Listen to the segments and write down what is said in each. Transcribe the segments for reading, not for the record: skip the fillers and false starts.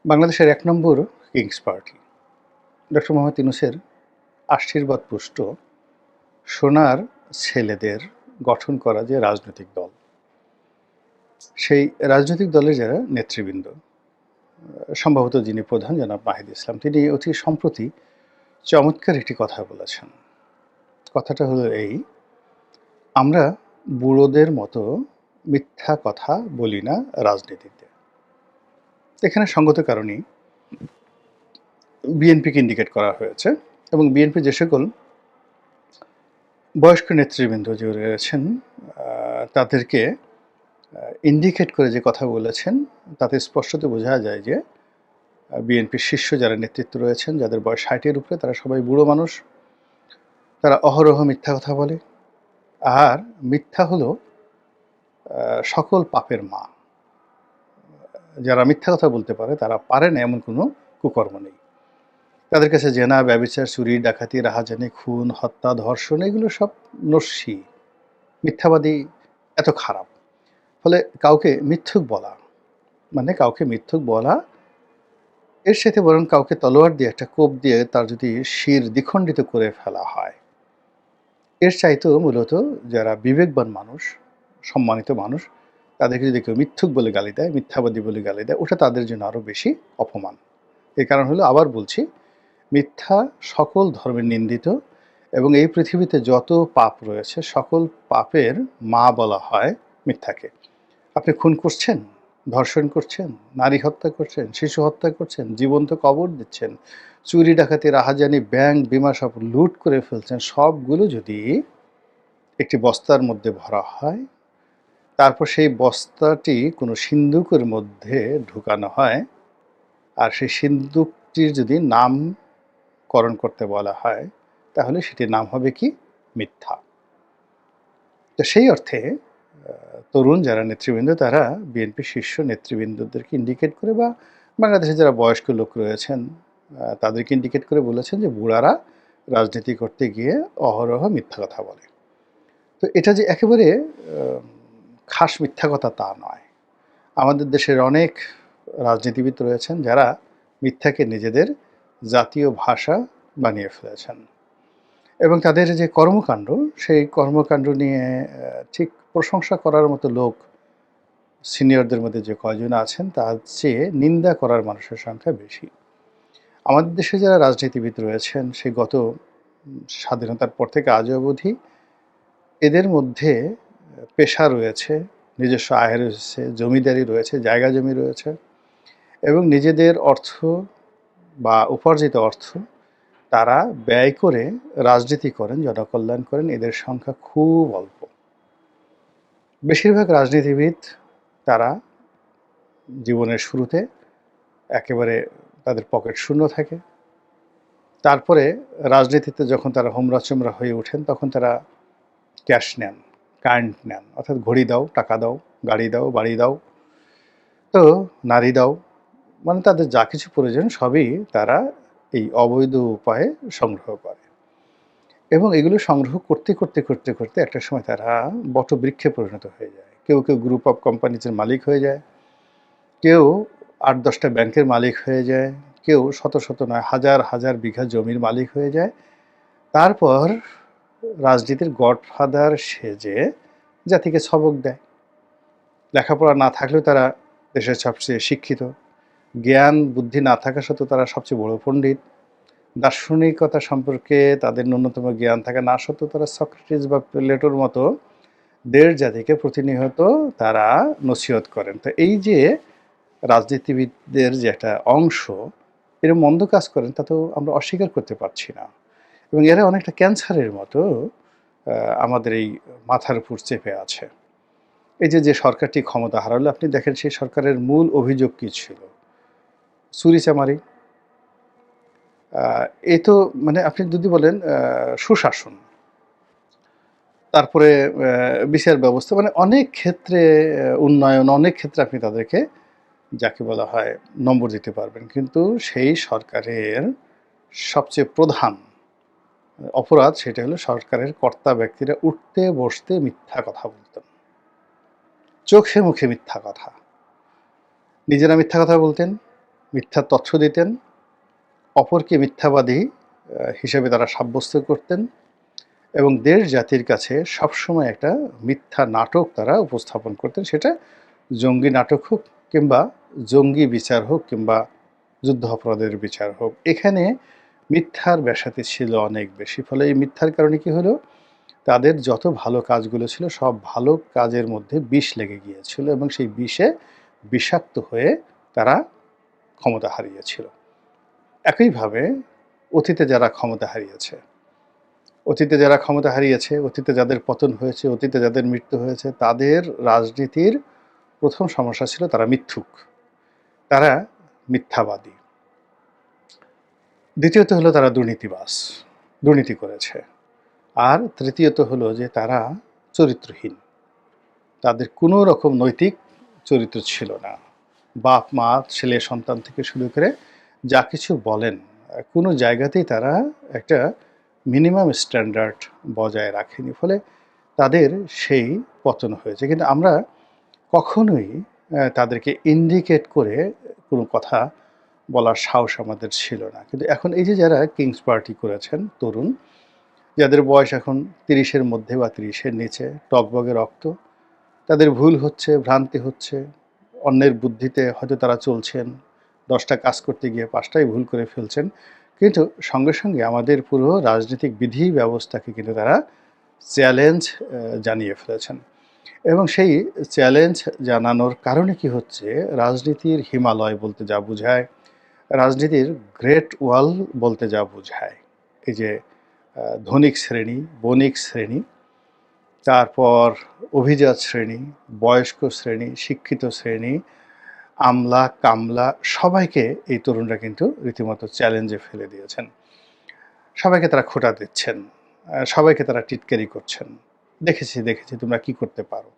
বাংলাদেশের ১ নম্বর Kings party doctor Mohammad ইউনূসের আশীর্বাদপুষ্ট সোনার ছেলেদের গঠন করা যে রাজনৈতিক দল, সেই রাজনৈতিক দলের যারা নেতৃবৃন্দ, সম্ভবত যিনি প্রধান জনাব নাহিদ ইসলাম, তিনি অতি সম্প্রতি চমৎকার একটি কথা বলেছেন। কথাটা হলো এই: আমরা বুড়োদের মতো মিথ্যা কথা বলি না রাজনীতিতে। এখানে সঙ্গত কারণেই বিএনপিকে ইন্ডিকেট করা হয়েছে এবং বিএনপি যে সকল বয়স্ক নেতৃবৃন্দ যে রয়েছেন তাদেরকে ইন্ডিকেট করে যে কথা বলেছেন, তাতে স্পষ্টত বোঝা যায় যে বিএনপির শীর্ষ যারা নেতৃত্ব রয়েছেন, যাদের বয়স ৬০-এর উপরে, তারা সবাই বুড়ো মানুষ। তারা অহরহ মিথ্যা কথা বলে। আর মিথ্যা হলো সকল পাপের মা। যারা মিথ্যা কথা বলতে পারে, তারা পারে না এমন কোনো কুকর্ম নেই। তাদের কাছে জেনা, ব্যভিচার, চুরি, ডাকাতি, রাহাজানি, খুন, হত্যা, ধর্ষণ এগুলো সব নস্যি। মিথ্যাবাদী এত খারাপ। ফলে কাউকে মিথ্যুক বলা মানে কাউকে মিথ্যুক বলা, এর সাথে বরং কাউকে তলোয়ার দিয়ে, একটা কোপ দিয়ে তার যদি শির দ্বিখণ্ডিত করে ফেলা হয়, এর চাইতেও মূলত যারা বিবেকবান মানুষ, সম্মানিত মানুষ, তাদেরকে যদি কেউ মিথ্যুক বলে গালি দেয়, মিথ্যাবাদী বলে গালি দেয়, ওটা তাদের জন্য আরও বেশি অপমান। এর কারণ হলো, আবার বলছি, মিথ্যা সকল ধর্মের নিন্দিত এবং এই পৃথিবীতে যত পাপ রয়েছে সকল পাপের মা বলা হয় মিথ্যাকে। আপনি খুন করছেন, ধর্ষণ করছেন, নারী হত্যা করছেন, শিশু হত্যা করছেন, জীবন্ত কবর দিচ্ছেন, চুরি, ডাকাতি, রাহাজানি, ব্যাংক, বিমা সব লুট করে ফেলছেন, সবগুলো যদি একটি বস্তার মধ্যে ভরা হয়, তারপর সেই বস্তাটি কোনো সিন্দুকের মধ্যে ঢুকানো হয়, আর সেই সিন্দুকটির যদি নামকরণ করতে বলা হয়, তাহলে সেটির নাম হবে কি? মিথ্যা। তো সেই অর্থে তরুণ যারা নেতৃবৃন্দ, তারা বিএনপির শীর্ষ নেতৃবৃন্দদেরকে ইন্ডিকেট করে, বা বাংলাদেশে যারা বয়স্ক লোক রয়েছেন তাদেরকে ইন্ডিকেট করে বলেছেন যে বুড়ারা রাজনীতি করতে গিয়ে অহরহ মিথ্যা কথা বলে। তো এটা যে একেবারে খাস মিথ্যা কথা তা নয়। আমাদের দেশের অনেক রাজনীতিবিদ রয়েছেন যারা মিথ্যাকে নিজেদের জাতীয় ভাষা বানিয়ে ফেলেছেন এবং তাদের যে কর্মকাণ্ড, সেই কর্মকাণ্ড নিয়ে ঠিক প্রশংসা করার মতো লোক সিনিয়রদের মধ্যে যে কয়জন আছেন, তার চেয়ে নিন্দা করার মানুষের সংখ্যা বেশি। আমাদের দেশে যারা রাজনীতিবিদ রয়েছেন, সেই গত স্বাধীনতার পর থেকে আজ অবধি এদের মধ্যে পেশা রয়েছে, নিজস্ব আয় রয়েছে, জমিদারি রয়েছে, জায়গা জমি রয়েছে এবং নিজেদের অর্থ বা উপার্জিত অর্থ তারা ব্যয় করে রাজনীতি করেন, জনকল্যাণ করেন, এদের সংখ্যা খুব অল্প। বেশিরভাগ রাজনীতিবিদ তারা জীবনের শুরুতে একেবারে তাদের পকেট শূন্য থাকে। তারপরে রাজনীতিতে যখন তারা হোমরা-চোমরা হয়ে ওঠেন, তখন তারা ক্যাশ নেন, কারেন্ট নেন, অর্থাৎ ঘড়ি দাও, টাকা দাও, গাড়ি দাও, বাড়ি দাও, তো নারী দাও, মানে তাদের যা কিছু প্রয়োজন সবই তারা এই অবৈধ উপায়ে সংগ্রহ করে এবং এগুলো সংগ্রহ করতে করতে করতে করতে একটা সময় তারা বটবৃক্ষে পরিণত হয়ে যায়। কেউ কেউ গ্রুপ অফ কোম্পানিজের মালিক হয়ে যায়, কেউ ৮-১০টা ব্যাংকের মালিক হয়ে যায়, কেউ শত শত নয় হাজার হাজার বিঘা জমির মালিক হয়ে যায়। তারপর রাজনীতির গডফাদার সেজে জাতিকে সবক দেয়। লেখাপড়া না থাকলেও তারা দেশের সবচেয়ে শিক্ষিত, জ্ঞান বুদ্ধি না থাকা সত্ত্বেও তারা সবচেয়ে বড় পণ্ডিত, দার্শনিকতা সম্পর্কে তাদের ন্যূনতম জ্ঞান থাকা না সত্ত্বেও তারা সক্রেটিস বা প্লেটোর মতো দেশ জাতিকে প্রতিনিয়ত তারা নসিহত করেন। তো এই যে রাজনীতিবিদদের যে একটা অংশ এরা মন্দ কাজ করেন, তা তো আমরা অস্বীকার করতে পারছি না এবং এরা অনেকটা ক্যান্সারের মতো আমাদের এই মাথার উপর চেপে আছে। এই যে যে সরকারটি ক্ষমতা হারালো, আপনি দেখেন সেই সরকারের মূল অভিযোগ কী ছিল? চুরিচামারি। এ তো মানে আপনি যদি বলেন সুশাসন, তারপরে বিচার ব্যবস্থা, মানে অনেক ক্ষেত্রে উন্নয়ন, অনেক ক্ষেত্রে আপনি তাদেরকে যাকে বলা হয় নম্বর দিতে পারবেন। কিন্তু সেই সরকারের সবচেয়ে প্রধান অপরাধ সেটা হলো সরকারের কর্তা ব্যক্তিরা উঠতে বসতে মিথ্যা কথা বলতেন, চোখে মুখে মিথ্যা কথা। নিজেরা মিথ্যা কথা বলতেন, মিথ্যা তথ্য দিতেন, অপরকে মিথ্যাবাদী হিসেবে তারা সাব্যস্ত করতেন এবং দেশ জাতির কাছে সবসময় একটা মিথ্যা নাটক তারা উপস্থাপন করতেন। সেটা জঙ্গি নাটক হোক কিংবা জঙ্গি বিচার হোক কিংবা যুদ্ধ অপরাধের বিচার হোক। এখানে মিথ্যার ব্যাসাতি ছিল অনেক বেশি। ফলে এই মিথ্যার কারণে কি হলো? তাদের যত ভালো কাজগুলো ছিল সব ভালো কাজের মধ্যে বিষ লেগে গিয়েছিল এবং সেই বিষে বিষাক্ত হয়ে তারা ক্ষমতা হারিয়েছিল। একইভাবে অতীতে যারা ক্ষমতা হারিয়েছে, অতীতে যাদের পতন হয়েছে, অতীতে যাদের মৃত্যু হয়েছে, তাদের রাজনীতির প্রথম সমস্যা ছিল তারা মিথ্যুক, তারা মিথ্যাবাদী। দ্বিতীয়ত হলো তারা দুর্নীতিবাজ, দুর্নীতি করেছে। আর তৃতীয়ত হলো যে তারা চরিত্রহীন, তাদের কোনো রকম নৈতিক চরিত্র ছিল না। বাপ মা ছেলে সন্তান থেকে শুরু করে যা কিছু বলেন কোনো জায়গাতেই তারা একটা মিনিমাম স্ট্যান্ডার্ড বজায় রাখেনি। ফলে তাদের সেই পতন হয়েছে। কিন্তু আমরা কখনোই তাদেরকে ইন্ডিকেট করে কোনো কথা বলার সাহস আমাদের ছিল না। কিন্তু এখন এই যে যারা কিংস পার্টি করেছেন তরুণ, যাদের বয়স এখন ৩০-এর মধ্যে বা ৩০-এর নিচে, টগবগে রক্ত, তাদের ভুল হচ্ছে, ভ্রান্তি হচ্ছে, অন্যের বুদ্ধিতে হয়তো তারা চলছেন, ১০টা কাজ করতে গিয়ে ৫টাই ভুল করে ফেলছেন। কিন্তু সঙ্গে সঙ্গে আমাদের পুরো রাজনৈতিক বিধি ব্যবস্থাকে কিন্তু তারা চ্যালেঞ্জ জানিয়ে ফেলেছেন এবং সেই চ্যালেঞ্জ জানানোর কারণে কি হচ্ছে, রাজনীতির হিমালয় বলতে যা বোঝায়, রাজনীতির গ্রেট ওয়াল বলতে যা বোঝায়, এই যে ধনিক শ্রেণী, বণিক শ্রেণী, তারপর অভিজাত শ্রেণী, বয়স্ক শ্রেণী, শিক্ষিত শ্রেণী, আমলা কামলা সবাইকে এই তরুণরা কিন্তু রীতিমতো চ্যালেঞ্জে ফেলে দিয়েছেন। সবাইকে তারা খোঁটা দিচ্ছেন, সবাইকে তারা টিটকারি করছেন। দেখেছি তোমরা কি করতে পারো।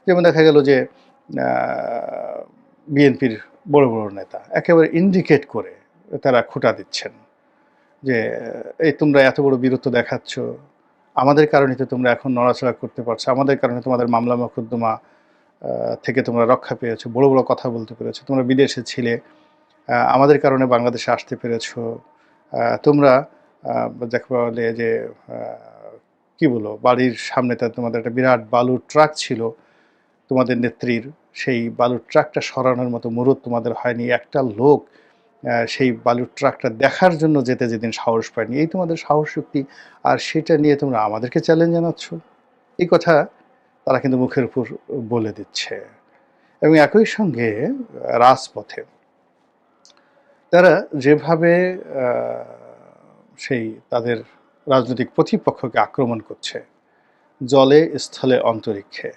যেমন দেখা গেল যে বিএনপির বড় বড় নেতা একেবারে ইন্ডিকেট করে তারা খোঁটা দিচ্ছেন যে এই তোমরা এত বড় বীরত্ব দেখাচ্ছ, আমাদের কারণে তো তোমরা এখন নড়াচড়া করতে পারছো, আমাদের কারণে তোমাদের মামলা মোকদ্দমা থেকে তোমরা রক্ষা পেয়েছো, বড় বড় কথা বলতে পেরেছো, তোমরা বিদেশে ছিলে, আমাদের কারণে বাংলাদেশে আসতে পেরেছো, তোমরা দেখা বলে যে কি বলো, বাড়ির সামনে তোমাদের একটা বিরাট বালুর ট্রাক ছিল তোমাদের নেত্রীর, সেই বালুর ট্রাকটা সরানোর মতো মুরুদ তোমাদের হয়নি, একটা লোক সেই বালুর ট্রাকটা দেখার জন্য যেতে যেদিন সাহস পায়নি, এই তোমাদের সাহস শক্তি, আর সেটা নিয়ে তোমরা আমাদেরকে চ্যালেঞ্জ জানাচ্ছ। এই কথা তারা কিন্তু মুখের উপর বলে দিচ্ছে এবং একই সঙ্গে রাজপথে তারা যেভাবে সেই তাদের রাজনৈতিক প্রতিপক্ষকে আক্রমণ করছে, জলে স্থলে অন্তরিক্ষে,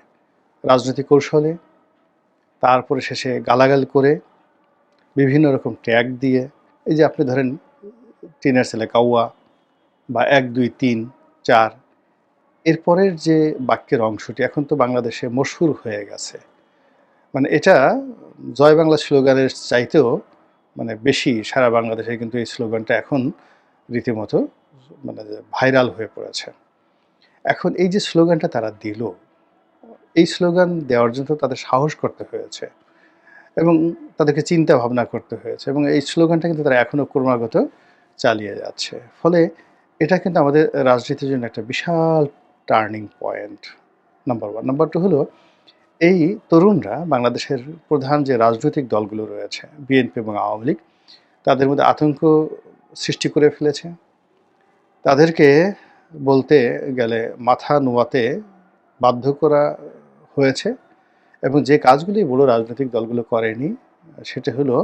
রাজনৈতিক কৌশলে, তারপরে শেষে গালাগাল করে, বিভিন্ন রকম ট্যাগ দিয়ে, এই যে আপনি ধরেন টিনের ছেলে কাউয়া বা ১ ২ ৩ ৪, এরপরের যে বাক্যের অংশটি এখন তো বাংলাদেশে মশহুর হয়ে গেছে। মানে এটা জয় বাংলা স্লোগানের চাইতেও মানে বেশি সারা বাংলাদেশে কিন্তু এই স্লোগানটা এখন রীতিমতো মানে ভাইরাল হয়ে পড়েছে। এখন এই যে স্লোগানটা তারা দিল, এই স্লোগান দেওয়ার জন্য তাদের সাহস করতে হয়েছে এবং তাদেরকে চিন্তা ভাবনা করতে হয়েছে এবং এই স্লোগানটা কিন্তু তারা এখনও ক্রমাগত চালিয়ে যাচ্ছে। ফলে এটা কিন্তু আমাদের রাজনীতির জন্য একটা বিশাল টার্নিং পয়েন্ট, নাম্বার 1। নাম্বার 2 হলো এই তরুণরা বাংলাদেশের প্রধান যে রাজনৈতিক দলগুলো রয়েছে, বিএনপি এবং আওয়ামী লীগ, তাদের মধ্যে আতঙ্ক সৃষ্টি করে ফেলেছে। তাদেরকে বলতে গেলে মাথা নোয়াতে বাধ্য করা হয়েছে এবং যে কাজগুলি বড় রাজনৈতিক দলগুলো করেনি সেটা হলো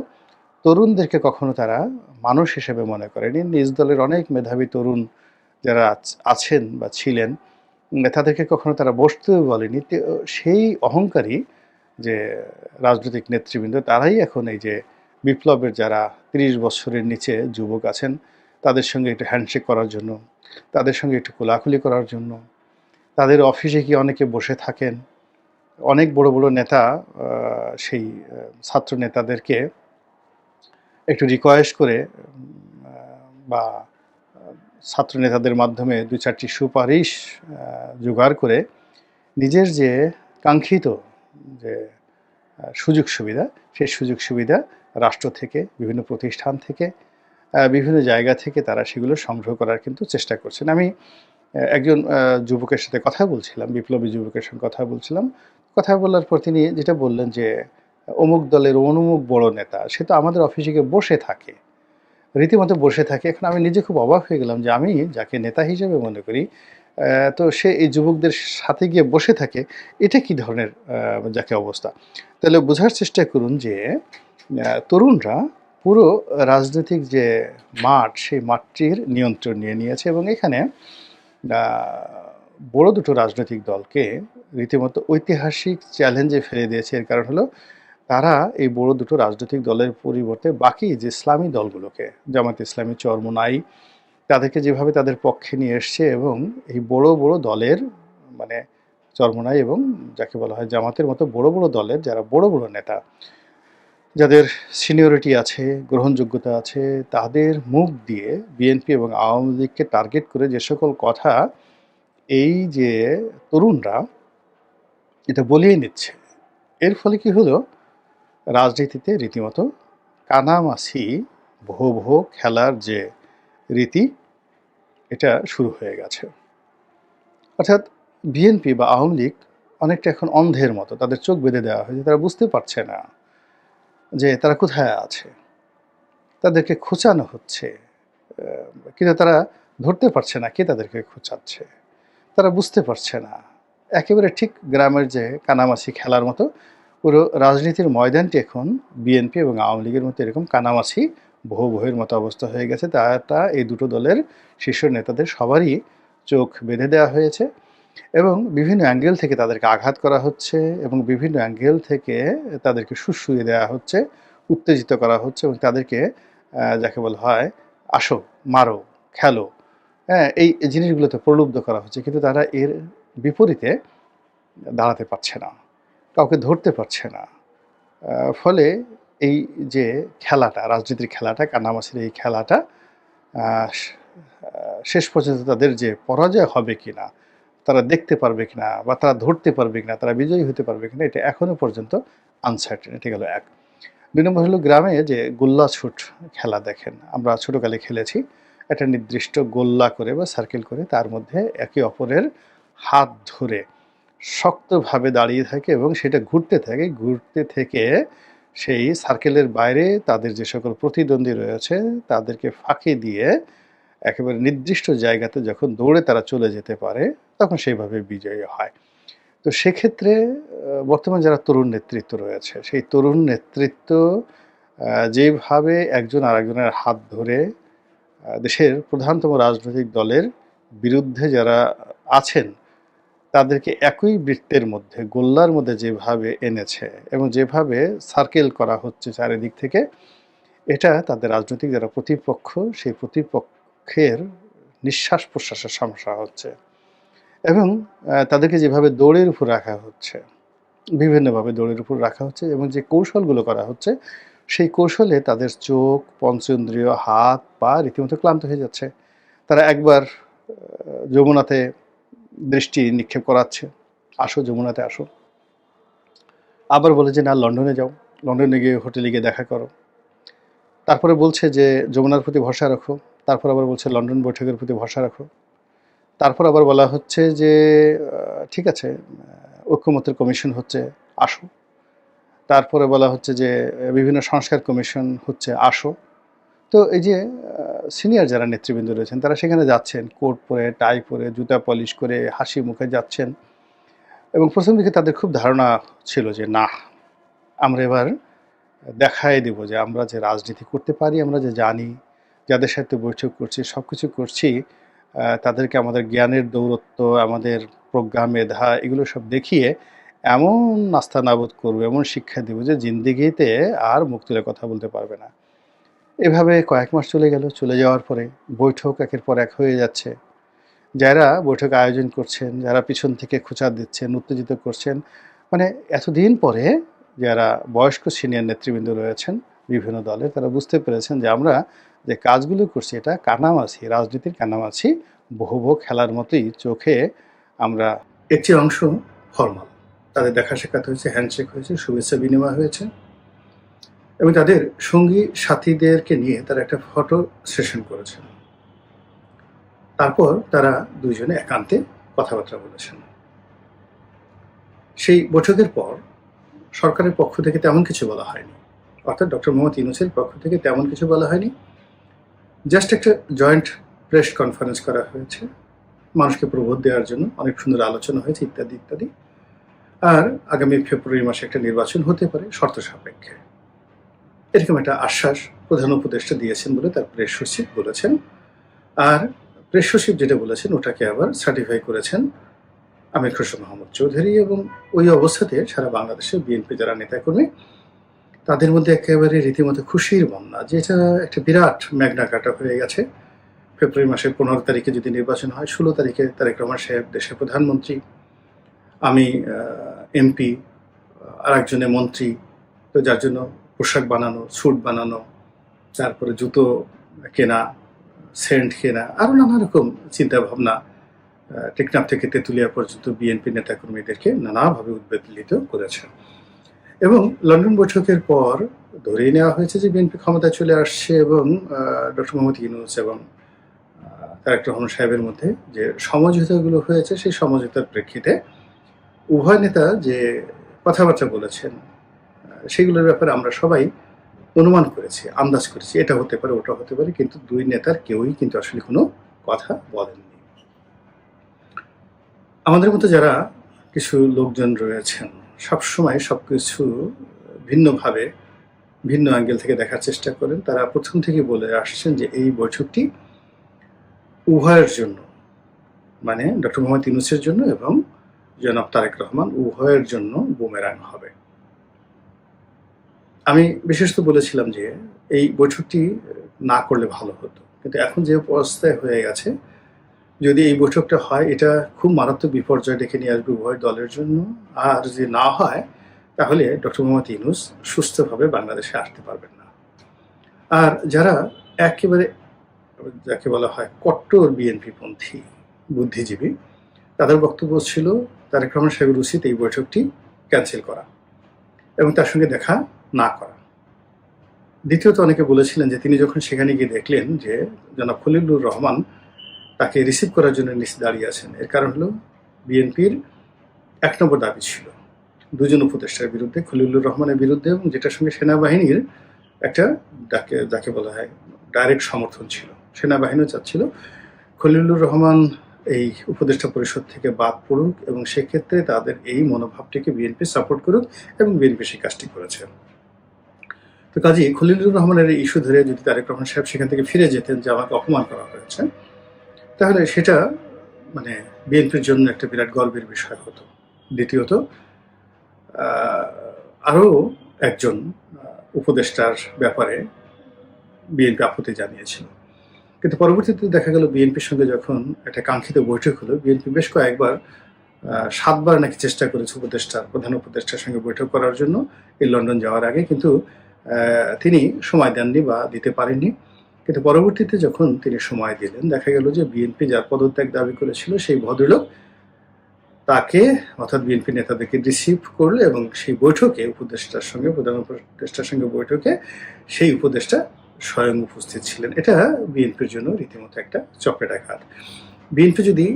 তরুণদেরকে কখনো তারা মানুষ হিসেবে মনে করেনি। নিজ দলের অনেক মেধাবী তরুণ যারা আছেন বা ছিলেন, তাদেরকে কখনো তারা বসতেও বলেনি। সেই অহংকারী যে রাজনৈতিক নেতৃবৃন্দ, তারাই এখন এই যে বিপ্লবের যারা ৩০ বছরের নিচে যুবক আছেন, তাদের সঙ্গে একটু হ্যান্ডশেক করার জন্য, তাদের সঙ্গে একটু কোলাকুলি করার জন্য, তাদের অফিসে গিয়ে অনেকে বসে থাকেন। অনেক বড় বড় নেতা সেই ছাত্র নেতাদেরকে একটু রিকোয়েস্ট করে বা ছাত্র নেতাদের মাধ্যমে ২-৪টি সুপারিশ জোগাড় করে নিজের যে কাঙ্ক্ষিত যে সুযোগ সুবিধা, সেই সুযোগ সুবিধা রাষ্ট্র থেকে, বিভিন্ন প্রতিষ্ঠান থেকে, বিভিন্ন জায়গা থেকে তারা সেগুলো সংগ্রহ করার কিন্তু চেষ্টা করছেন। আমি একজন যুবকের সাথে কথা বলছিলাম, বিপ্লবী যুবকের সঙ্গে কথা বলছিলাম। কথা বলার পর তিনি যেটা বললেন যে, অমুক দলের অমুক বড় নেতা, সে তো আমাদের অফিসে গিয়ে বসে থাকে। রীতিমতো বসে থাকে। এখন আমি নিজে খুব অবাক হয়ে গেলাম যে আমি যাকে নেতা হিসেবে মনে করি, তো সে এই যুবকদের সাথে গিয়ে বসে থাকে। এটা কি ধরনের যাকে অবস্থা? তাহলে বোঝার চেষ্টা করুন যে তরুণরা পুরো রাজনৈতিক যে মাঠ, সেই মাঠটির নিয়ন্ত্রণ নিয়ে নিয়েছে এবং এখানে আ বড় দুটো রাজনৈতিক দলকে রীতিমতো ঐতিহাসিক চ্যালেঞ্জে ফেলে দিয়েছে। এর কারণ হলো তারা এই বড় দুটো রাজনৈতিক দলের পরিবর্তে বাকি যে ইসলামী দলগুলোকে, জামায়াতে ইসলামী, চরমোনাই, তাদেরকে যেভাবে তাদের পক্ষে নিয়ে এসছে এবং এই বড়, বড় দলের মানে চরমোনাই এবং যাকে বলা হয় জামাতের মতো বড়, বড় দলের যারা বড়, বড় নেতা, যাদের সিনিয়রিটি আছে, গ্রহণযোগ্যতা আছে, তাদের মুখ দিয়ে বিএনপি এবং আওয়ামী লীগকে টার্গেট করে যে সকল কথা এই যে তরুণরা এটা বলিয়ে নিচ্ছে, এর ফলে কি হলো? রাজনীতিতে রীতিমতো কানামাছি ভোঁ ভোঁ খেলার যে রীতি, এটা শুরু হয়ে গেছে। অর্থাৎ বিএনপি বা আওয়ামী লীগ অনেকটা এখন অন্ধের মতো, তাদের চোখ বেঁধে দেওয়া হয়েছে। তারা বুঝতে পারছে না যে তারা কোথায় আছে। তাদেরকে খোঁচানো হচ্ছে, কিন্তু তারা ধরতে পারছে না কে তাদেরকে খোঁচাচ্ছে। তারা বুঝতে পারছে না। একেবারে ঠিক গ্রামের যে কানামাছি খেলার মতো পুরো রাজনীতির ময়দানটি এখন বিএনপি এবং আওয়ামী লীগের মতো এরকম কানামাছি ভোঁ ভোঁয়ের মতো অবস্থা হয়ে গেছে। তা এই দুটো দলের শীর্ষ নেতাদের সবারই চোখ বেঁধে দেওয়া হয়েছে এবং বিভিন্ন অ্যাঙ্গেল থেকে তাদেরকে আঘাত করা হচ্ছে এবং বিভিন্ন অ্যাঙ্গেল থেকে তাদেরকে সুড়সুড়িয়ে দেওয়া হচ্ছে, উত্তেজিত করা হচ্ছে এবং তাদেরকে যাকে বলা হয় আসো, মারো, খেলো, হ্যাঁ? এই জিনিসগুলোতে প্রলুব্ধ করা হচ্ছে। কিন্তু তারা এর বিপরীতে দাঁড়াতে পারছে না। কাউকে ধরতে পারছে না। ফলে এই যে খেলাটা, রাজনীতির খেলাটা, কানামাছির এই খেলাটা আ স আ শেষ পর্যন্ত তাদের যে পরাজয় হবে কিনা, তারা দেখতে পারবে কিনা বা তারা ধরতে পারবে কিনা, তারা বিজয়ী হতে পারবে কিনা, এটা এখনো পর্যন্ত আনসার্টেন। এটা গেল ১। ২ নম্বর হলো গ্রামে যে গোল্লা ছুট খেলা দেখেন। আমরা ছোটকালে খেলেছি। একটা নির্দিষ্ট গোল্লা করে বা সার্কেল করে তার মধ্যে একে অপরের হাত ধরে শক্তভাবে দাঁড়িয়ে থাকে এবং সেটা ঘুরতে থাকে। ঘুরতে থেকে সেই সার্কেলের বাইরে তাদের যে সকল প্রতিদ্বন্দ্বী রয়েছে তাদেরকে ফাঁকি দিয়ে একেবারে নির্দিষ্ট জায়গাতে যখন দৌড়ে তারা চলে যেতে পারে, তখন সেইভাবে বিজয়ী হয়। তো সেক্ষেত্রে বর্তমান যারা তরুণ নেতৃত্ব রয়েছে, সেই তরুণ নেতৃত্ব যেভাবে একজন আরেকজনের হাত ধরে দেশের প্রধানতম রাজনৈতিক দলের বিরুদ্ধে যারা আছেন, তাদেরকে একই বৃত্তের মধ্যে, গোল্লার মধ্যে যেভাবে এনেছে এবং যেভাবে সার্কেল করা হচ্ছে চারিদিক থেকে, এটা তাদের রাজনৈতিক যারা প্রতিপক্ষ, সেই প্রতিপক্ষের নিঃশ্বাস-প্রশ্বাসের সমস্যা হচ্ছে এবং তাদেরকে যেভাবে দৌড়ের উপর রাখা হচ্ছে, বিভিন্নভাবে দৌড়ের উপর রাখা হচ্ছে এবং যে কৌশলগুলো করা হচ্ছে, সেই কৌশলে তাদের চোখ, পঞ্চেন্দ্রিয়, হাত, পা রীতিমতো ক্লান্ত হয়ে যাচ্ছে। তারা একবার যমুনাতে দৃষ্টি নিক্ষেপ করাচ্ছে, "আসো যমুনাতে আসো।" আবার বলে যে, "না লন্ডনে যাও। লন্ডনে গিয়ে হোটেলে গিয়ে দেখা করো।" তারপরে বলছে যে, "যমুনার প্রতি ভরসা রাখো।" তারপর আবার বলছে, "লন্ডন বৈঠকের প্রতি ভরসা রাখো।" তারপর আবার বলা হচ্ছে যে, "ঠিক আছে, ঐকমত্যের কমিশন হচ্ছে, আসো।" তারপরে বলা হচ্ছে যে, বিভিন্ন সংস্কার কমিশন হচ্ছে, আসো। তো এই যে সিনিয়র যারা নেতৃবৃন্দ রয়েছেন, তারা সেখানে যাচ্ছেন কোট পরে, টাই পরে, জুতা পলিশ করে, হাসি মুখে যাচ্ছেন এবং ১ম দিকে তাদের খুব ধারণা ছিল যে, নাহ, আমরা এবার দেখায়ে দিব যে আমরা যে রাজনীতি করতে পারি, আমরা যে জানি, যাদের সাথে বৈঠক করছি, সবকিছু করছি, তাদেরকে আমাদের জ্ঞানের দৌরত্ব, আমাদের প্রজ্ঞা, মেধা এগুলো সব দেখিয়ে এমন নাস্তানাবুদ করব, এমন শিক্ষা দিব যে জিন্দেগিতে আর মুখ তুলে কথা বলতে পারবে না। এভাবে কয়েক মাস চলে গেল। চলে যাওয়ার পরে বৈঠক একের পর এক হয়ে যাচ্ছে। যারা বৈঠক আয়োজন করছেন, যারা পিছন থেকে খোঁচা দিচ্ছেন, উত্তেজিত করছেন, মানে এতদিন পরে যারা বয়স্ক সিনিয়র নেতৃবৃন্দ রয়েছেন বিভিন্ন দলের, তারা বুঝতে পেরেছেন যে আমরা যে কাজগুলো করছি এটা কানামাছি, রাজনীতির কানামাছি, বহু খেলার মতোই চোখে আমরা এর চেয়ে অংশ ফরমাল। তাদের দেখা সাক্ষাৎ হয়েছে, হ্যান্ডশেক হয়েছে, শুভেচ্ছা বিনিময় হয়েছে। এবং তাদের সঙ্গী সাথীদেরকে নিয়ে তারা একটা ফটো সেশন করেছেন। তারপর তারা দুইজনে একান্তে কথাবার্তা বলেছেন। সেই বৈঠকের পর সরকারের পক্ষ থেকে তেমন কিছু বলা হয়নি, অর্থাৎ ডক্টর মোহাম্মদ ইউনূসের পক্ষ থেকে তেমন কিছু বলা হয়নি। জাস্ট একটা জয়েন্ট প্রেস কনফারেন্স করা হয়েছে মানুষকে প্রবোধ দেওয়ার জন্য, অনেক সুন্দর আলোচনা হয়েছে ইত্যাদি ইত্যাদি। আর আগামী ফেব্রুয়ারি মাসে একটা নির্বাচন হতে পারে শর্ত সাপেক্ষে, এরকম একটা আশ্বাস প্রধান উপদেষ্টা দিয়েছেন বলে তার প্রেস সচিব বলেছেন। আর প্রেস সচিব যেটা বলেছেন ওটাকে আবার সার্টিফাই করেছেন আমির খসরু মাহমুদ চৌধুরী। এবং ওই অবস্থাতে সারা বাংলাদেশে বিএনপি যারা নেতাকর্মী তাদের মধ্যে একেবারে রীতিমতো খুশির বন্যা, যে এটা একটা বিরাট মেঘনা কাটা হয়ে গেছে। ফেব্রুয়ারি মাসের 15 তারিখে যদি নির্বাচন হয়, 16 তারিখে তারেক রহমান সাহেব দেশের প্রধানমন্ত্রী, আমি এমপি, আর একজনে মন্ত্রী। তো যার জন্য পোশাক বানানো, স্যুট বানানো, তারপরে জুতো কেনা, সেন্ট কেনা, আরও নানা রকম চিন্তাভাবনা টেকনাফ থেকে তেঁতুলিয়া পর্যন্ত বিএনপি নেতাকর্মীদেরকে নানাভাবে উদ্বেলিত করেছে। এবং লন্ডন বৈঠকের পর ধরেই নেওয়া হয়েছে যে বিএনপি ক্ষমতায় চলে আসছে এবং ডক্টর মোহাম্মদ ইউনূস এবং তারেক রহমান সাহেবের মধ্যে যে সমঝোতাগুলো হয়েছে সেই সমঝোতার প্রেক্ষিতে উভয় নেতা যে কথাবার্তা বলেছেন সেগুলোর ব্যাপারে আমরা সবাই অনুমান করেছি, আন্দাজ করেছি, এটা হতে পারে ওটা হতে পারে, কিন্তু দুই নেতার কেউই কিন্তু আসলে কোনো কথা বলেননি। আমাদের মতো যারা কিছু লোকজন রয়েছেন সবসময় সবকিছু ভিন্নভাবে ভিন্ন অ্যাঙ্গেল থেকে দেখার চেষ্টা করেন। তারা প্রথম থেকে বলে আসছেন যে এই বৈঠকটি উভয়ের জন্য, মানে ডক্টর মোহাম্মদ ইউনূসের জন্য এবং জনাব তারেক রহমান উভয়ের জন্য বুমেরাং হবে। আমি বিশেষত বলেছিলাম যে এই বৈঠকটি না করলে ভালো হতো, কিন্তু এখন যে অবস্থায় হয়ে গেছে, যদি এই বৈঠকটা হয় এটা খুব মারাত্মক বিপর্যয় ডেকে নিয়ে আসবে উভয় দলের জন্য। আর যদি না হয় তাহলে ডক্টর মোহাম্মদ ইউনূস সুস্থভাবে বাংলাদেশে আসতে পারবেন না। আর যারা একেবারে যাকে বলা হয় কট্টর বিএনপিপন্থী বুদ্ধিজীবী, তাদের বক্তব্য ছিল তারেক রহমান সাহেবের উচিত এই বৈঠকটি ক্যান্সেল করা এবং তার সঙ্গে দেখা না করা। দ্বিতীয়ত অনেকে বলেছিলেন যে তিনি যখন সেখানে গিয়ে দেখলেন যে জনাব খলিলুর রহমান তাকে রিসিভ করার জন্য নিচে দাঁড়িয়ে আছেন, এর কারণ হলো বিএনপির 1 নম্বর দাবি ছিল দুজন উপদেষ্টার বিরুদ্ধে, খলিলুর রহমানের বিরুদ্ধে, এবং যেটার সঙ্গে সেনাবাহিনীর একটা যাকে বলা হয় ডাইরেক্ট সমর্থন ছিল। সেনাবাহিনীও চাচ্ছিল খলিলুর রহমান এই উপদেষ্টা পরিষদ থেকে বাদ পড়ুক এবং সেক্ষেত্রে তাদের এই মনোভাবটিকে বিএনপি সাপোর্ট করুক, এবং বিএনপি সেই কাজটি করেছে। তো কাজেই খলিলুর রহমানের এই ইস্যু ধরে যদি তারেক রহমান সাহেব সেখান থেকে ফিরে যেতেন যে আমাকে অপমান করা হয়েছে, তাহলে সেটা মানে বিএনপির জন্য একটা বিরাট গর্বের বিষয় হতো। দ্বিতীয়ত আরও একজন উপদেষ্টার ব্যাপারে বিএনপি আপত্তি জানিয়েছিল, কিন্তু পরবর্তীতে দেখা গেল বিএনপির সঙ্গে যখন একটা কাঙ্ক্ষিত বৈঠক হলো, বিএনপি বেশ কয়েকবার 7 বার নাকি চেষ্টা করেছে প্রধান উপদেষ্টার সঙ্গে বৈঠক করার জন্য এই লন্ডন যাওয়ার আগে, কিন্তু তিনি সময় দেননি বা দিতে পারেননি। কিন্তু পরবর্তীতে যখন তিনি সময় দিলেন দেখা গেল যে বিএনপি যার পদত্যাগ দাবি করেছিল সেই ভদ্রলোক তাকে, অর্থাৎ বিএনপি নেতাদেরকে রিসিভ করলো এবং সেই বৈঠকে উপদেষ্টার সঙ্গে, প্রধান উপদেষ্টার সঙ্গে বৈঠকে সেই উপদেষ্টা স্বয়ং উপস্থিত ছিলেন। এটা বিএনপির জন্য রীতিমতো একটা চপেটাঘাত। বিএনপি যদি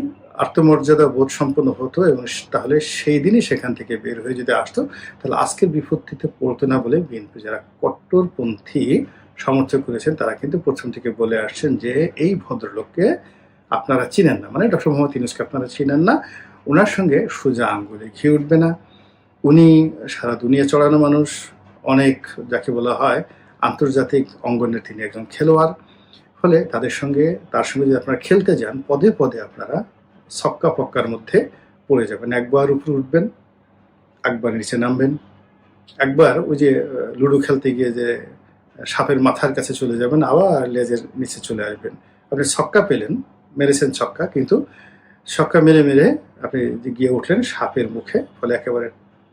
আত্মমর্যাদা বোধ সম্পন্ন হতো এবং তাহলে সেই দিনই সেখান থেকে বের হয়ে যদি আসতো, তাহলে আজকের বিপত্তিতে পড়তো না বলে বিএনপি যারা কট্টরপন্থী সমর্থক করেছেন তারা কিন্তু প্রথম থেকে বলে আসছেন যে এই ভদ্রলোককে আপনারা চিনেন না, মানে ডক্টর মোহাম্মদ ইউনূসকে আপনারা চিনেন না, ওনার সঙ্গে সোজা আঙ্গুলে ঘি উঠবে না, উনি সারা দুনিয়া চড়ানো মানুষ, অনেক যাকে বলা হয় আন্তর্জাতিক অঙ্গনের তিনি একজন খেলোয়াড়। ফলে তার সঙ্গে যদি আপনারা খেলতে যান পদে পদে আপনারা ছক্কা পক্কার মধ্যে পড়ে যাবেন। একবার উপরে উঠবেন, একবার নিচে নামবেন, একবার ওই যে লুডো খেলতে গিয়ে যে সাপের মাথার কাছে চলে যাবেন, আবার লেজের নিচে চলে আসবেন। আপনি ছক্কা পেলেন, মেরেছেন ছক্কা, কিন্তু ছক্কা মেরে মেরে আপনি গিয়ে উঠলেন সাপের মুখে, ফলে একেবারে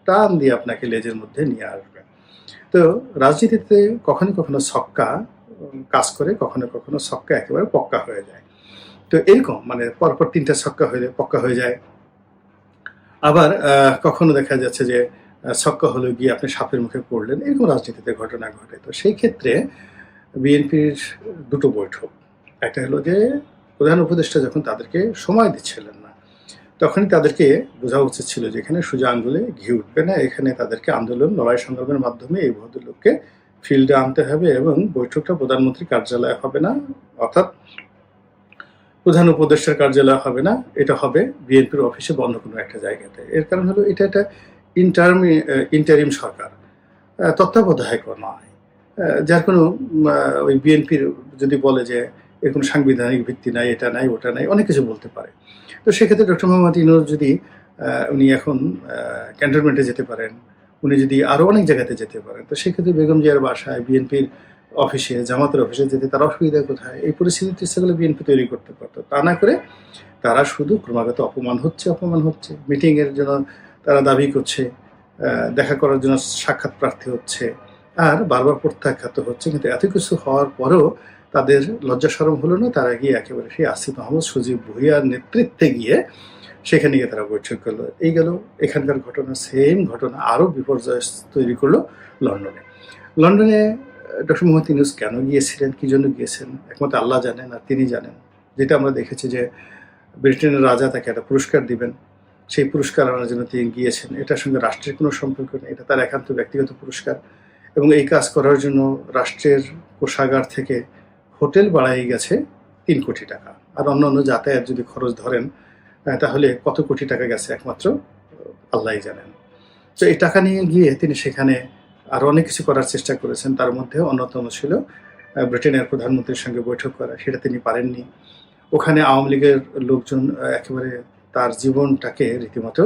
টান দিয়ে আপনাকে লেজের মধ্যে নিয়ে আসবে। তো রাজনীতিতে কখনো কখনো ছক্কা কাজ করে, কখনো কখনো ছক্কা একেবারে পক্কা হয়ে যায়। তো এরকম মানে পরপর 3টা ছক্কা হলে পক্কা হয়ে যায়। আবার কখনো দেখা যাচ্ছে যে ছক্কা হলো গিয়ে আপনি সাপের মুখে পড়লেন, এরকম রাজনীতিতে ঘটনা ঘটে। তো সেই ক্ষেত্রে বিএনপির দুটো বৈঠক, একটা হলো যে প্রধান উপদেষ্টা যখন তাদেরকে সময় দিচ্ছিলেন না, তখনই তাদেরকে বোঝা উচিত ছিল যে এখানে সোজা আঙ্গুলে ঘি উঠবে না, এখানে তাদেরকে আন্দোলন লড়াই সংগ্রামের মাধ্যমে এই ভদ্রলোককে ফিল্ডে আনতে হবে এবং বৈঠকটা প্রধানমন্ত্রী কার্যালয়ে হবে না, অর্থাৎ প্রধান উপদেষ্টার কার্যালয় হবে না, এটা হবে বিএনপির অফিসে বন্ধ কোনো একটা জায়গাতে। এর কারণ হলো এটা একটা ইন্টারিম সরকার, তত্ত্বাবধায়ক নয়, যার কোনো ওই বিএনপির যদি বলে যে এর কোনো সাংবিধানিক ভিত্তি নাই, এটা নাই, ওটা নাই, অনেক কিছু বলতে পারে। তো সেক্ষেত্রে ডক্টর মোহাম্মদ ইউনূস যদি উনি এখন ক্যান্টনমেন্টে যেতে পারেন, উনি যদি আরও অনেক জায়গাতে যেতে পারেন, তো সেক্ষেত্রে বেগম জিয়ার বাসায়, বিএনপির অফিসে, জামাতের অফিসে যেতে তার অসুবিধা কোথায়? এই পরিস্থিতিতে ইচ্ছা করলে বিএনপি তৈরি করতে পারতো। তা না করে তারা শুধু ক্রমাগত অপমান হচ্ছে, মিটিংয়ের জন্য তারা দাবি করছে, দেখা করার জন্য সাক্ষাৎ প্রার্থী হচ্ছে, আর বারবার প্রত্যাখ্যাত হচ্ছে। কিন্তু এত কিছু হওয়ার পরেও তাদের লজ্জা শরম হলো না, তারা গিয়ে একেবারে সেই আসিফ মাহমুদ, সজীব ভুঁইয়ার নেতৃত্বে গিয়ে সেখানে গিয়ে তারা বৈঠক করলো। এই গেল এখানকার ঘটনা। সেম ঘটনা আরও বিপর্যয় তৈরি করলো লন্ডনে। লন্ডনে ডক্টর মোহাম্মদ ইউনূস কেন গিয়েছিলেন, কী জন্য গিয়েছেন, একমাত্র আল্লাহ জানেন আর তিনি জানেন। যেটা আমরা দেখেছি যে ব্রিটেনের রাজা তাকে একটা পুরস্কার দিবেন, সেই পুরস্কার আনার জন্য তিনি গিয়েছেন। এটার সঙ্গে রাষ্ট্রের কোনো সম্পর্ক নেই, এটা তার একান্ত ব্যক্তিগত পুরস্কার। এবং এই কাজ করার জন্য রাষ্ট্রের কোষাগার থেকে হোটেল বাড়াই গেছে 3 কোটি টাকা। আর অন্যান্য যাতায়াত যদি খরচ ধরেন, তাহলে কত কোটি টাকা গেছে একমাত্র আল্লাহই জানেন। তো এই টাকা নিয়ে গিয়ে তিনি সেখানে আরও অনেক কিছু করার চেষ্টা করেছেন। তার মধ্যে অন্যতম ছিল ব্রিটেনের প্রধানমন্ত্রীর সঙ্গে বৈঠক করা, সেটা তিনি পারেননি। ওখানে আওয়ামী লীগের লোকজন একেবারে তার জীবনটাকে রীতিমতো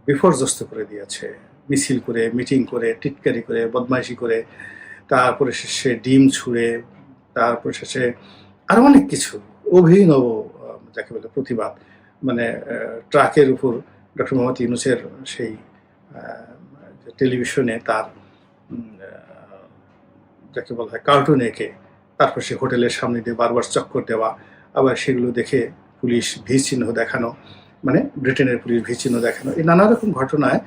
বিপর্যস্ত করে দিয়েছে, মিছিল করে, মিটিং করে, টিটকারি করে, বদমাইশি করে, তারপরে শেষে ডিম ছুঁড়ে, তারপরে শেষে আরও অনেক কিছু অভিনব যাকে বলে প্রতিবাদ, মানে ট্রাকের উপর ডক্টর মোহাম্মদ ইউনূসের সেই টেলিভিশনে তার যাকে বলা হয় কার্টুন এঁকে তারপর সে হোটেলের সামনে দিয়ে বারবার চক্কর দেওয়া, আবার সেগুলো দেখে পুলিশ ভি চিহ্ন দেখানো, মানে ব্রিটেনের পুলিশ ভি চিহ্ন দেখানো, এই নানা রকম ঘটনায়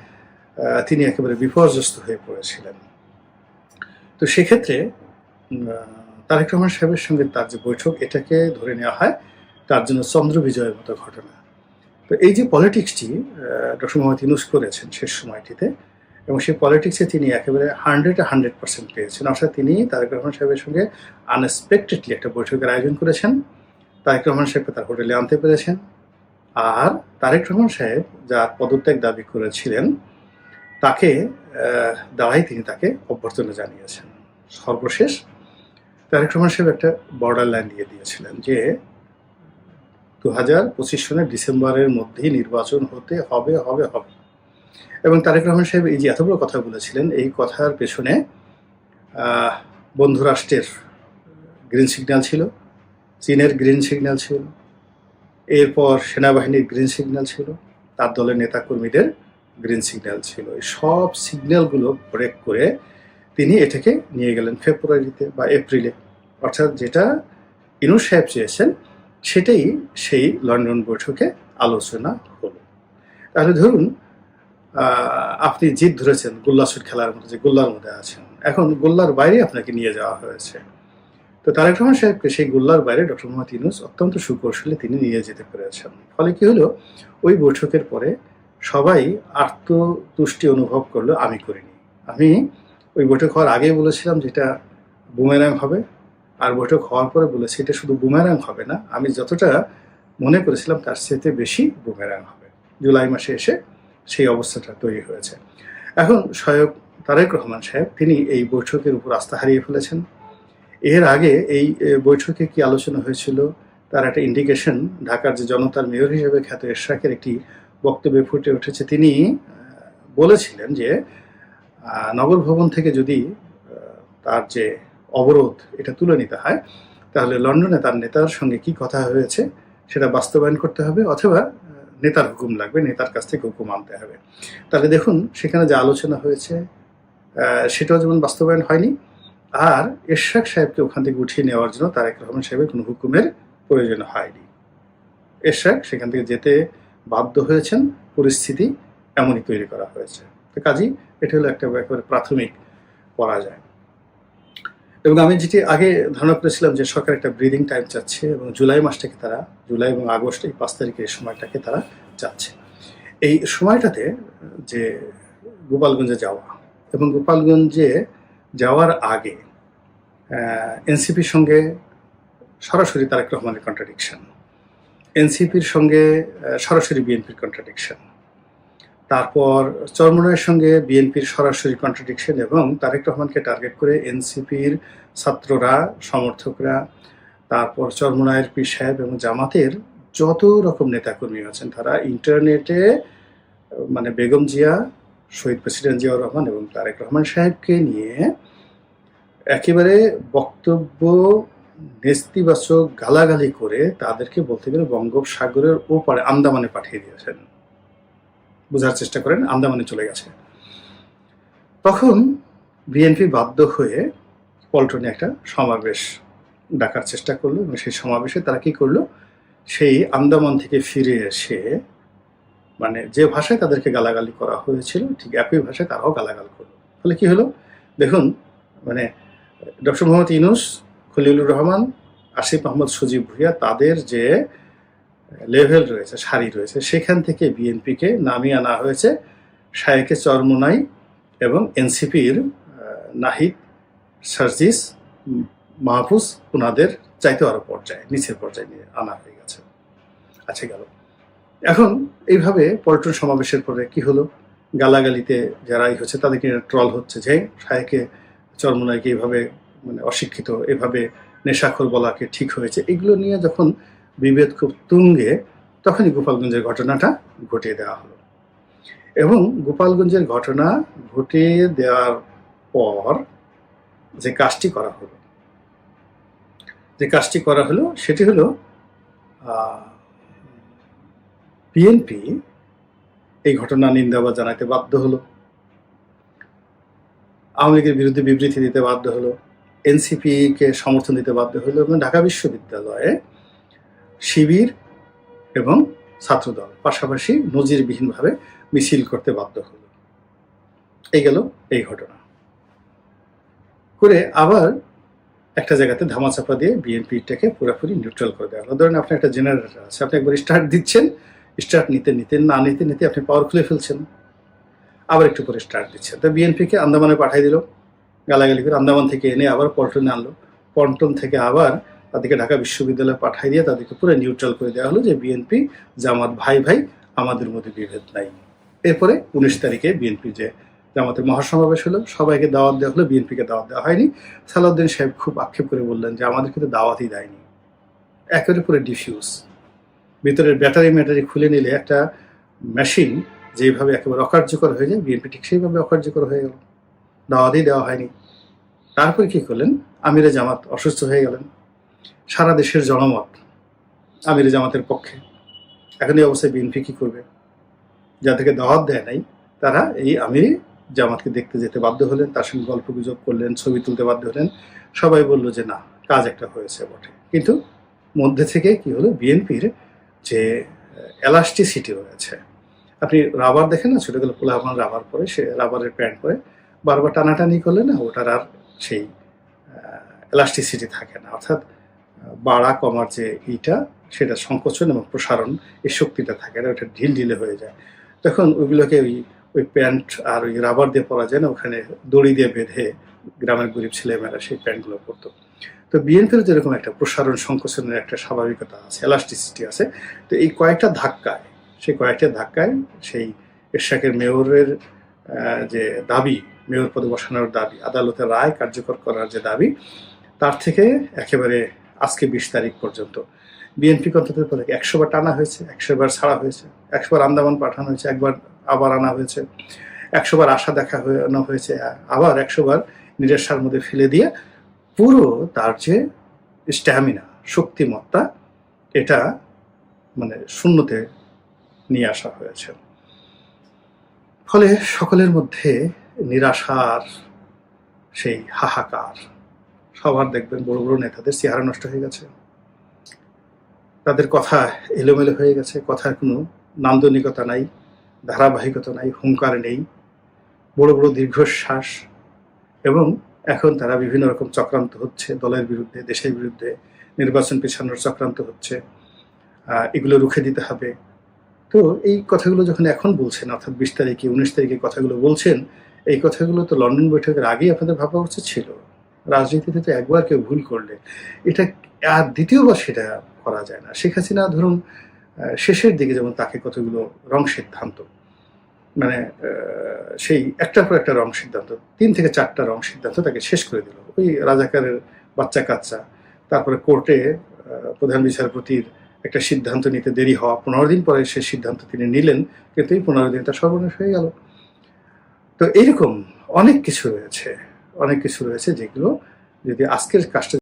তিনি একেবারে বিপর্যস্ত হয়ে পড়েছিলেন। তো সেক্ষেত্রে তারেক রহমান সাহেবের সঙ্গে তার যে বৈঠক, এটাকে ধরে নেওয়া হয় তার জন্য চন্দ্র বিজয়ের মতো ঘটনা। তো এই যে পলিটিক্সটি ডক্টর মোহাম্মদ ইউনূস করেছেন শেষ সময়টিতে, এবং সেই পলিটিক্সে তিনি একেবারে 100% পেয়েছেন। অর্থাৎ তিনি তারেক রহমান সাহেবের সঙ্গে আনএক্সপেক্টেডলি একটা বৈঠকের আয়োজন করেছেন, তারেক রহমান সাহেবকে তার হোটেলে আনতে পেরেছেন, আর তারেক রহমান সাহেব যার পদত্যাগ দাবি করেছিলেন তাকে দাঁড়াই তিনি তাকে অভ্যর্থনা জানিয়েছেন। সর্বশেষ তারেক রহমান সাহেব একটা বর্ডার লাইন দিয়ে দিয়েছিলেন যে 2025 সনের ডিসেম্বরের মধ্যেই নির্বাচন হতে হবে। এবং তারেক রহমান সাহেব এই যে এত বড় কথা বলেছিলেন, এই কথার পেছনে বন্ধু রাষ্ট্রের গ্রিন সিগন্যাল ছিল, চীনের গ্রিন সিগন্যাল ছিল, এরপর সেনাবাহিনীর গ্রিন সিগন্যাল ছিল, তার দলের নেতাকর্মীদের গ্রিন সিগন্যাল ছিল। এই সব সিগন্যালগুলো ব্রেক করে তিনি এটাকে নিয়ে গেলেন ফেব্রুয়ারিতে বা এপ্রিলে, অর্থাৎ যেটা ইউনূস সাহেব চেয়েছেন সেটাই সেই লন্ডন বৈঠকে আলোচনা হলো। তাহলে ধরুন আপনি জিদ ধরেছেন গোল্লাছুট খেলার মধ্যে, যে গোল্লার মধ্যে আছেন, এখন গোল্লার বাইরে আপনাকে নিয়ে যাওয়া হয়েছে। তো তারেক রহমান সাহেবকে সেই গোল্লার বাইরে ডক্টর মোহাম্মদ ইউনূস অত্যন্ত সুকৌশলে তিনি নিয়ে যেতে পেরেছেন। ফলে কি হলো, ওই বৈঠকের পরে সবাই আত্মতুষ্টি অনুভব করলো, আমি করিনি। আমি ওই বৈঠক হওয়ার আগেই বলেছিলাম যেটা বুমেরাং হবে, আর বৈঠক হওয়ার পরে বলেছি এটা শুধু বুমেরাং হবে না, আমি যতটা মনে করেছিলাম তার চেয়ে বেশি বুমেরাং হবে। জুলাই মাসে এসে সেই অবস্থাটা তৈরি হয়েছে। এখন স্বয়ং তারেক রহমান সাহেব তিনি এই বৈঠকের উপর আস্থা হারিয়ে ফেলেছেন। এর আগে এই বৈঠকে কি আলোচনা হয়েছিল তার একটা ইন্ডিকেশন ঢাকার যে জনতার মেয়র হিসেবে খ্যাত এরশাকের একটি বক্তব্যে ফুটে উঠেছে। তিনি বলেছিলেন যে নগর ভবন থেকে যদি তার যে অবরোধ এটা তুলে নিতে হয়, তাহলে লন্ডনে তার নেতার সঙ্গে কি কথা হয়েছে সেটা বাস্তবায়ন করতে হবে, অথবা নেতার হুকুম লাগবে, নেতার কাছ থেকে হুকুম আনতে হবে। তাহলে দেখুন সেখানে যে আলোচনা হয়েছে সেটাও যেমন বাস্তবায়ন হয়নি, আর এরশাক সাহেবকে ওখান থেকে উঠিয়ে নেওয়ার জন্য তারেক রহমান সাহেবের কোনো হুকুমের প্রয়োজন হয়নি। এরশাক সেখান থেকে যেতে বাধ্য হয়েছেন, পরিস্থিতি এমনই তৈরি করা হয়েছে। তো কাজেই এটা হলো একটা একেবারে প্রাথমিক পরাজয়। এবং আমি যেটি আগে ধারণা করেছিলাম যে সরকার একটা ব্রিদিং টাইম চাচ্ছে এবং জুলাই মাসটাকে তারা, জুলাই এবং আগস্ট এই 5 তারিখের সময়টাকে তারা চাচ্ছে। এই সময়টাতে যে গোপালগঞ্জে যাওয়া এবং গোপালগঞ্জে যাওয়ার আগে এনসিপির সঙ্গে সরাসরি তারেক রহমানের কন্ট্রাডিকশন, এনসিপির সঙ্গে সরাসরি বিএনপির কন্ট্রাডিকশন, তারপর চরমোনাইয়ের সঙ্গে বিএনপির সরাসরি কন্ট্রাডিকশন এবং তারেক রহমানকে টার্গেট করে এনসিপির ছাত্ররা, সমর্থকরা, তারপর চরমোনাইয়ের পীর সাহেব এবং জামাতের যত রকম নেতাকর্মী আছেন তারা ইন্টারনেটে মানে বেগম জিয়া, শহীদ প্রেসিডেন্ট জিয়াউর রহমান এবং তারেক রহমান সাহেবকে নিয়ে একেবারে বক্তব্য নেতিবাচক গালাগালি করে তাদেরকে বলতে গেলে বঙ্গোপসাগরের ওপারে আন্দামানে পাঠিয়ে দিয়েছেন। বোঝার চেষ্টা করেন, আন্দামানে চলে গেছে। তখন বিএনপি বাধ্য হয়ে পল্টনে একটা সমাবেশ ডাকার চেষ্টা করলো এবং সেই সমাবেশে তারা কি করলো, সেই আন্দামান থেকে ফিরে এসে মানে যে ভাষায় তাদেরকে গালাগালি করা হয়েছিল ঠিক একই ভাষায় তারাও গালাগালি করলো। ফলে কি হলো দেখুন, মানে ডক্টর মোহাম্মদ ইউনূস, খলিলুর রহমান, আসিফ মাহমুদ সজীব ভুঁইয়া তাদের যে লেভেল রয়েছে, সারি রয়েছে, সেখান থেকে বিএনপিকে নামিয়ে আনা হয়েছে শায়েকে চরমোনাই এবং এনসিপির নাহিদ, সার্জিস, মাহফুজ ওনাদের চাইতে আরো পর্যায়ে, নিচের পর্যায়ে নিয়ে আনা হয়ে গেছে। আচ্ছা গেল। এখন এইভাবে পল্টন সমাবেশের পরে কি হলো, গালাগালিতে যারাই হচ্ছে তাদেরকে ট্রল হচ্ছে যে শায়েকে চরমোনাইকে এইভাবে মানে অশিক্ষিত, এভাবে নেশাখোর বলাকে ঠিক হয়েছে। এগুলো নিয়ে যখন বিভেদ খুব তুঙ্গে, তখনই গোপালগঞ্জের ঘটনাটা ঘটিয়ে দেওয়া হলো। এবং গোপালগঞ্জের ঘটনা ঘটিয়ে দেওয়ার পর যে কাজটি করা হলো সেটি হলো বিএনপি এই ঘটনা নিন্দা জানাতে বাধ্য হলো, আওয়ামী লীগের বিরুদ্ধে বিবৃতি দিতে বাধ্য হলো, এনসিপিকে সমর্থন দিতে বাধ্য হলো এবং ঢাকা বিশ্ববিদ্যালয়ে শিবির এবং ছাত্রদল পাশাপাশি নজিরবিহীনভাবে মিছিল করতে বাধ্য হলো। এই গেল এই ঘটনা। করে আবার একটা জায়গাতে ধামাচাপা দিয়ে বিএনপিটাকে পুরোপুরি নিউট্রাল করে দেওয়া হলো। ধরেন আপনার একটা জেনারেটর আছে, আপনি একবার স্টার্ট দিচ্ছেন, স্টার্ট নিতে নিতে আপনি পাওয়ার খুলে ফেলছেন, আবার একটু করে স্টার্ট দিচ্ছেন। তো বিএনপিকে আন্দামানে পাঠিয়ে দিল গালাগালি করে, আন্দামান থেকে এনে আবার পল্টনে আনলো, পল্টন থেকে আবার তাদেরকে ঢাকা বিশ্ববিদ্যালয়ে পাঠিয়ে দিয়ে তাদেরকে পুরো নিউট্রাল করে দেওয়া হলো যে বিএনপি জামাত ভাই ভাই, আমাদের মধ্যে বিভেদ নাই। এরপরে 19 তারিখে বিএনপি যে জামাতের মহাসমাবেশ হলো, সবাইকে দাওয়াত দেওয়া হলো, বিএনপিকে দাওয়াত দেওয়া হয়নি। সালাউদ্দিন সাহেব খুব আক্ষেপ করে বললেন যে আমাদেরকে তো দাওয়াতই দেয়নি। একেবারে পুরো ডিফিউজ, ভিতরের ব্যাটারি খুলে নিলে একটা মেশিন যেভাবে একেবারে অকার্যকর হয়ে যায়, বিএনপি ঠিক সেইভাবে অকার্যকর হয়ে গেল, দাওয়াতই দেওয়া হয়নি। তারপরে কি করলেন, আমিরে জামাত অসুস্থ হয়ে গেলেন, সারা দেশের জনমত আমিরে জামাতের পক্ষে। এখন এই অবস্থায় বিএনপি কি করবে? যাদেরকে দাওয়াত দেয় নাই তারা এই আমিরে জামাতকে দেখতে যেতে বাধ্য হলেন, তার সঙ্গে গল্প গুজব করলেন, ছবি তুলতে বাধ্য হলেন। সবাই বলল যে না, কাজ একটা হয়েছে বটে। কিন্তু মধ্যে থেকে কি হলো, বিএনপির যে এলাস্টিসিটি রয়েছে, আপনি রাবার দেখেন না, ছোটগুলো পোলাপান রাবার পরে, সে রাবারের প্যান্ট পরে বারবার টানাটানি করলে না, ওটার আর সেই এলাস্টিসিটি থাকে না, অর্থাৎ বাড়া কমার যে ইটা, সেটা সংকোচন এবং প্রসারণ, এই শক্তিটা থাকে না, ওটা ঢিলে হয়ে যায়। তখন ওইগুলোকে ওই প্যান্ট আর ওই রাবার দিয়ে পরা যায় না, ওখানে দড়ি দিয়ে বেঁধে গ্রামের গরিব ছেলেমেয়েরা সেই প্যান্টগুলো পরতো। তো বিএনপির যেরকম একটা প্রসারণ সংকোচনের একটা স্বাভাবিকতা আছে, এলাস্টিসিটি আছে, তো এই কয়েকটা ধাক্কায় সেই এরশাকের মেয়রের যে দাবি, মেয়র পদে বসানোর দাবি, আদালতের রায় কার্যকর করার যে দাবি, তার থেকে একেবারে আজকে 20 তারিখ পর্যন্ত বিএনপি অন্তত 100 বার টানা হয়েছে, 100 বার ছাড়া হয়েছে, 100 বার আন্দামান পাঠানো হয়েছে, একবার আবার আনা হয়েছে, 100 বার আশা দেখানো হয়েছে, আবার 100 বার নিরাশার মধ্যে ফেলে দিয়ে পুরো তার যে স্ট্যামিনা, শক্তিমত্তা, এটা মানে শূন্যতে নিয়ে আসা হয়েছে। ফলে সকলের মধ্যে নিরাশার সেই হাহাকার, সবার দেখবেন বড় বড় নেতাদের চেহারা নষ্ট হয়ে গেছে, তাদের কথা এলোমেলো হয়ে গেছে, কথার কোনো নান্দনিকতা নাই, ধারাবাহিকতা নাই, হুঙ্কার নেই, বড় বড় দীর্ঘশ্বাস, এবং এখন তারা বিভিন্ন রকম চক্রান্ত হচ্ছে, দলের বিরুদ্ধে, দেশের বিরুদ্ধে, নির্বাচন পেছানোর চক্রান্ত হচ্ছে, এগুলো রুখে দিতে হবে। তো এই কথাগুলো যখন এখন বলছেন, অর্থাৎ ২০ তারিখে ১৯ তারিখে কথাগুলো বলছেন, এই কথাগুলো তো লন্ডন বৈঠকের আগেই আপনাদের ভাবা উচিত ছিল। রাজনীতিতে তো একবার কেউ ভুল করলে এটা আর দ্বিতীয়বার সেটা করা যায় না। শেখ হাসিনা ধরুন শেষের দিকে যেমন তাকে কতগুলো রং সিদ্ধান্ত, মানে সেই একটার পর একটা রং সিদ্ধান্ত, ৩ থেকে ৪টা রং সিদ্ধান্ত তাকে শেষ করে দিল। ওই রাজাকারের বাচ্চা কাচ্চা, তারপরে কোর্টে প্রধান বিচারপতির একটা সিদ্ধান্ত নিতে দেরি হওয়া, ১৫ দিন পরে সে সিদ্ধান্ত তিনি নিলেন, কিন্তু এই ১৫ দিন তার সর্বনাশ হয়ে গেল। তো এরকম অনেক কিছু রয়েছে, অনেক কিছু রয়েছে যেগুলো যদি আজকের কাজটা